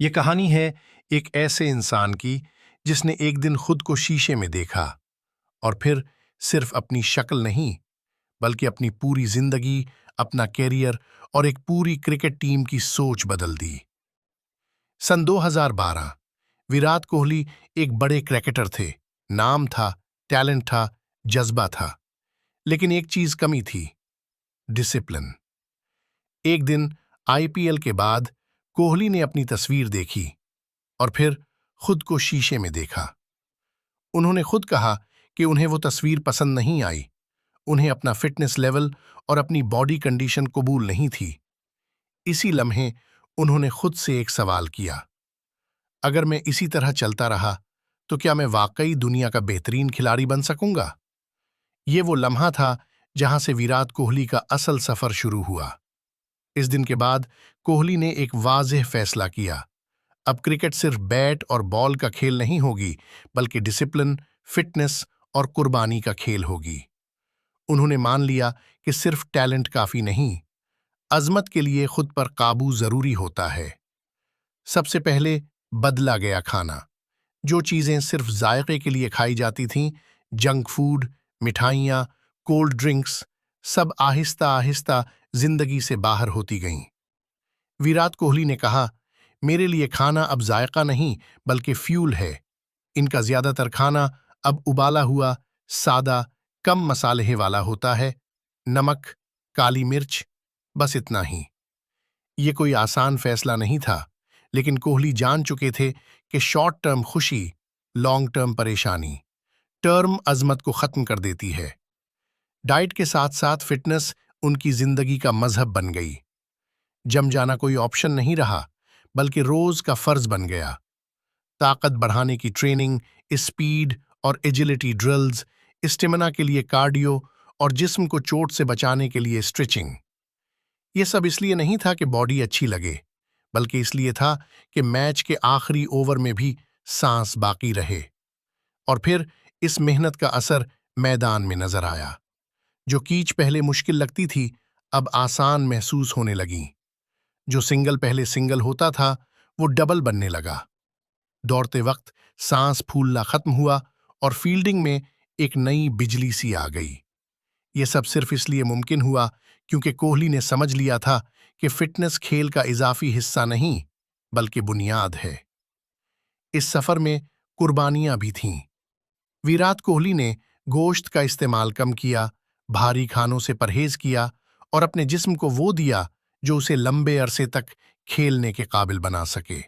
ये कहानी है एक ऐसे इंसान की जिसने एक दिन खुद को शीशे में देखा और फिर सिर्फ अपनी शक्ल नहीं बल्कि अपनी पूरी जिंदगी, अपना कैरियर और एक पूरी क्रिकेट टीम की सोच बदल दी। सन 2012 विराट कोहली एक बड़े क्रिकेटर थे। नाम था, टैलेंट था, जज्बा था, लेकिन एक चीज कमी थी, डिसिप्लिन। एक दिन आईपीएल के बाद कोहली ने अपनी तस्वीर देखी और फिर खुद को शीशे में देखा। उन्होंने खुद कहा कि उन्हें वो तस्वीर पसंद नहीं आई। उन्हें अपना फिटनेस लेवल और अपनी बॉडी कंडीशन कबूल नहीं थी। इसी लम्हे उन्होंने खुद से एक सवाल किया, अगर मैं इसी तरह चलता रहा तो क्या मैं वाकई दुनिया का बेहतरीन खिलाड़ी बन सकूंगा? ये वो लम्हा था जहां से विराट कोहली का असल सफर शुरू हुआ। इस दिन के बाद कोहली ने एक वाज़ेह फैसला किया, अब क्रिकेट सिर्फ बैट और बॉल का खेल नहीं होगी, बल्कि डिसिप्लिन, फिटनेस और कुर्बानी का खेल होगी। उन्होंने मान लिया कि सिर्फ टैलेंट काफी नहीं, अजमत के लिए खुद पर काबू जरूरी होता है। सबसे पहले बदला गया खाना। जो चीजें सिर्फ जायके के लिए खाई जाती थीं, जंक फूड, मिठाइयाँ, कोल्ड ड्रिंक्स, सब आहिस्ता आहिस्ता जिंदगी से बाहर होती गईं। विराट कोहली ने कहा, मेरे लिए खाना अब जायका नहीं बल्कि फ्यूल है। इनका ज्यादातर खाना अब उबाला हुआ, सादा, कम मसाले वाला होता है। नमक, काली मिर्च, बस इतना ही। ये कोई आसान फैसला नहीं था, लेकिन कोहली जान चुके थे कि शॉर्ट टर्म खुशी लॉन्ग टर्म परेशानी, टर्म अजमत को खत्म कर देती है। डाइट के साथ साथ फिटनेस उनकी जिंदगी का मजहब बन गई। जम जाना कोई ऑप्शन नहीं रहा, बल्कि रोज का फर्ज बन गया। ताकत बढ़ाने की ट्रेनिंग, स्पीड और एजिलिटी ड्रिल्स, स्टेमिना के लिए कार्डियो और जिस्म को चोट से बचाने के लिए स्ट्रेचिंग। ये सब इसलिए नहीं था कि बॉडी अच्छी लगे, बल्कि इसलिए था कि मैच के आखिरी ओवर में भी सांस बाकी रहे। और फिर इस मेहनत का असर मैदान में नजर आया। जो कीच पहले मुश्किल लगती थी, अब आसान महसूस होने लगी। जो सिंगल पहले सिंगल होता था, वो डबल बनने लगा। दौड़ते वक्त सांस फूलना खत्म हुआ और फील्डिंग में एक नई बिजली सी आ गई। ये सब सिर्फ इसलिए मुमकिन हुआ क्योंकि कोहली ने समझ लिया था कि फिटनेस खेल का इजाफी हिस्सा नहीं, बल्कि बुनियाद है। इस सफर में कुर्बानियां भी थीं। विराट कोहली ने गोश्त का इस्तेमाल कम किया, भारी खानों से परहेज किया और अपने जिस्म को वो दिया जो उसे लंबे अरसे तक खेलने के काबिल बना सके।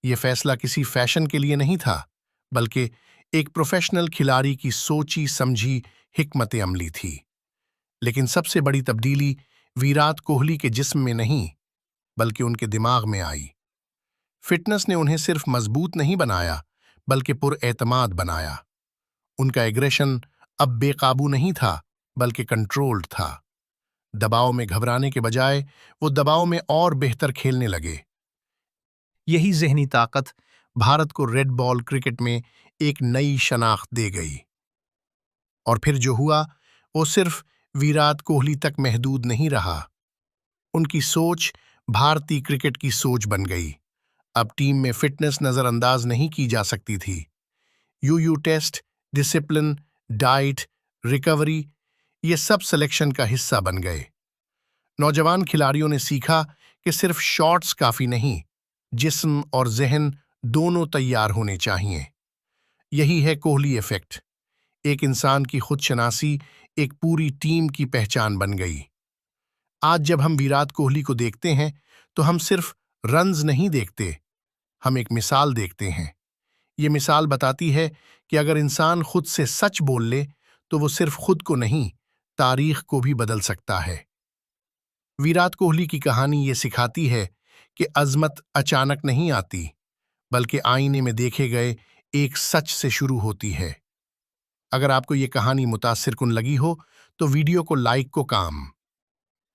ये फैसला किसी फैशन के लिए नहीं था, बल्कि एक प्रोफेशनल खिलाड़ी की सोची समझी हिकमत अमली थी। लेकिन सबसे बड़ी तब्दीली विराट कोहली के जिस्म में नहीं, बल्कि उनके दिमाग में आई। फिटनेस ने उन्हें सिर्फ मजबूत नहीं बनाया, बल्कि पुरएतमाद बनाया। उनका एग्रेशन अब बेकाबू नहीं था, बल्कि कंट्रोल्ड था। दबाव में घबराने के बजाय वो दबाव में और बेहतर खेलने लगे। यही ज़हनी ताकत भारत को रेड बॉल क्रिकेट में एक नई शनाख्त दे गई। और फिर जो हुआ, वो सिर्फ विराट कोहली तक महदूद नहीं रहा। उनकी सोच भारतीय क्रिकेट की सोच बन गई। अब टीम में फिटनेस नजरअंदाज नहीं की जा सकती थी। यूयू टेस्ट, डिसिप्लिन, डाइट, रिकवरी, ये सब सिलेक्शन का हिस्सा बन गए। नौजवान खिलाड़ियों ने सीखा कि सिर्फ शॉट्स काफी नहीं, जिस्म और जहन दोनों तैयार होने चाहिए। यही है कोहली इफेक्ट। एक इंसान की खुदशनासी एक पूरी टीम की पहचान बन गई। आज जब हम विराट कोहली को देखते हैं, तो हम सिर्फ रन्स नहीं देखते, हम एक मिसाल देखते हैं। ये मिसाल बताती है कि अगर इंसान खुद से सच बोल ले, तो वो सिर्फ खुद को नहीं, तारीख को भी बदल सकता है। विराट कोहली की कहानी ये सिखाती है कि अजमत अचानक नहीं आती, बल्कि आईने में देखे गए एक सच से शुरू होती है। अगर आपको ये कहानी मुतासिरकुन लगी हो, तो वीडियो को लाइक को काम।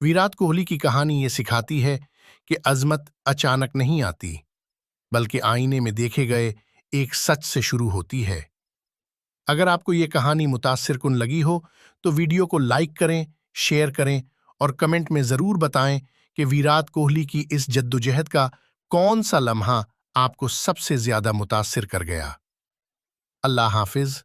विराट कोहली की कहानी ये सिखाती है कि अजमत अचानक नहीं आती, बल्कि आईने में देखे गए एक सच से शुरू होती है। अगर आपको ये कहानी मुतासिरकुन लगी हो, तो वीडियो को लाइक करें, शेयर करें और कमेंट में ज़रूर बताएं कि विराट कोहली की इस जद्दोजहद का कौन सा लम्हा आपको सबसे ज्यादा मुतासिर कर गया। अल्लाह हाफिज।